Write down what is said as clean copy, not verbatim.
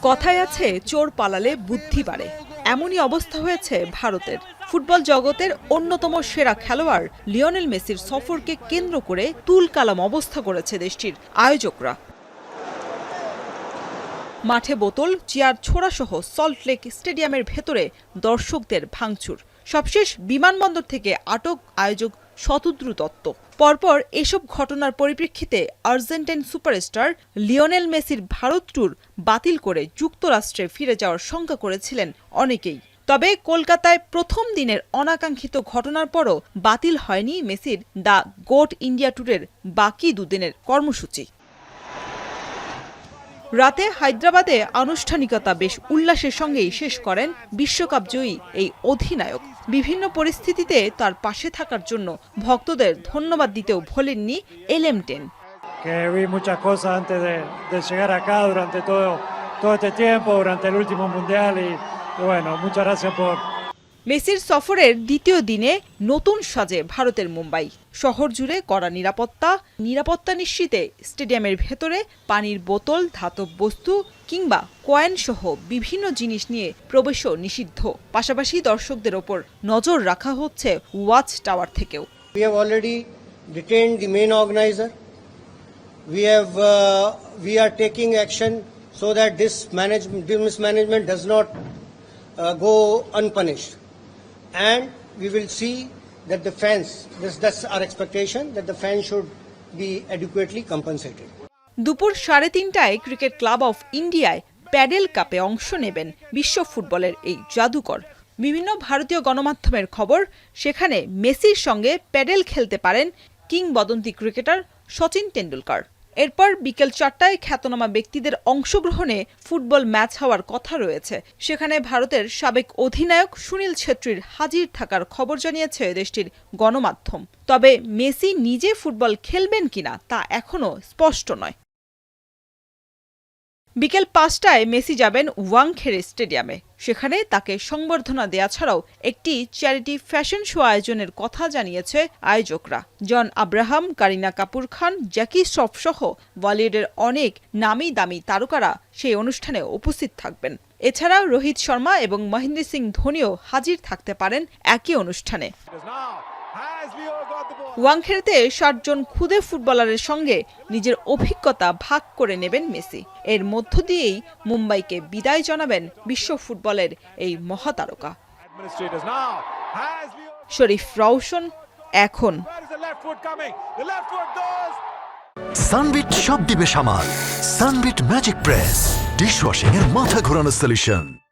কথায় আছে চোর পালালে বুদ্ধি বাড়ে, এমনই অবস্থা হয়েছে ভারতের। ফুটবল জগতের অন্যতম সেরা খেলোয়াড় লিওনেল মেসির সফরকে কেন্দ্র করে তুলকালাম অবস্থা করেছে দেশটির আয়োজকরা। মাঠে বোতল, চেয়ার ছোড়াসহ সল্টলেক স্টেডিয়ামের ভেতরে দর্শকদের ভাঙচুর। সবশেষ বিমানবন্দর থেকে আটক আয়োজক শতদ্রু দত্ত। পরপর এসব ঘটনার পরিপ্রেক্ষিতে আর্জেন্টাইন সুপারস্টার লিওনেল মেসির ভারত ট্যুর বাতিল করে যুক্তরাষ্ট্রে ফিরে যাওয়ার শঙ্কা করেছিলেন অনেকেই। তবে কলকাতায় প্রথম দিনের অনাকাঙ্ক্ষিত ঘটনার পরও বাতিল হয়নি মেসির দ্য গোট ইন্ডিয়া ট্যুরের বাকি দুদিনের কর্মসূচি। রাতে হায়দ্রাবাদে আনুষ্ঠানিকতা বেশ উল্লাসের সঙ্গেই শেষ করেন বিশ্বকাপ জয়ী এই অধিনায়ক। বিভিন্ন পরিস্থিতিতে তার পাশে থাকার জন্য ভক্তদের ধন্যবাদ দিতেও ভোলেননি LM10। মেসির সফরের দ্বিতীয় দিনে নতুন সাজে ভারতের মুম্বাই। শহর জুড়ে কড়া নিরাপত্তা নিশ্চিতে স্টেডিয়ামের ভেতরে পানির বোতল, ধাতব বস্তু কিংবা কয়েন সহ বিভিন্ন জিনিস নিয়ে প্রবেশও নিষিদ্ধ। পাশাপাশি দর্শকদের ওপর নজর রাখা হচ্ছে ওয়াচ টাওয়ার থেকেও। We have already detained the main organizer. We are taking action so that this mismanagement does not go unpunished. And we will see that the fans, that's our expectation, that the fans should be adequately compensated. দুপুর 3:30টায় cricket club of ইন্ডিয়ায় pedal কাপে অংশ নেবেন বিশ্ব ফুটবলের এই জাদুকর। বিভিন্ন ভারতীয় গণমাধ্যমের খবর, সেখানে মেসির সঙ্গে প্যাডেল খেলতে পারেন কিংবদন্তি ক্রিকেটার সচিন টেন্ডুলকার। এরপর বিকেল 4টায় খ্যাতনামা ব্যক্তিদের অংশগ্রহণে ফুটবল ম্যাচ হওয়ার কথা রয়েছে। সেখানে ভারতের সাবেক অধিনায়ক সুনীল ছেত্রীর হাজির থাকার খবর জানিয়েছে দেশটির গণমাধ্যম। তবে মেসি নিজে ফুটবল খেলবেন কিনা তা এখনও স্পষ্ট নয়। বিকেল 5টায় মেসি যাবেন ওয়াংখেড়ে স্টেডিয়ামে। সেখানে তাকে সংবর্ধনা দেয়া ছাড়াও একটি চ্যারিটি ফ্যাশন শো আয়োজনের কথা জানিয়েছে আয়োজকরা। জন আব্রাহাম, কারিনা কাপুর খান, জ্যাকি শ্রফ সহ বলিউডের অনেক নামি দামি তারকারা সেই অনুষ্ঠানে উপস্থিত থাকবেন। এছাড়া রোহিত শর্মা এবং মহেন্দ্র সিং ধোনিও হাজির থাকতে পারেন একই অনুষ্ঠানে। ওয়াংখেড়েতে 60 জন খুদে ফুটবলারের সঙ্গে নিজের অভিজ্ঞতা ভাগ করে নেবেন মেসি। এর মধ্য দিয়েই মুম্বাইকে বিদায় জানাবেন বিশ্ব ফুটবলের এই মহাতারকা। শরীফ রওশন, এখন। সানবিট সব দিবে সামাল। সানবিট ম্যাজিক প্রেস ডিশওয়াশিং এর মাথা ঘোরানো সলিউশন।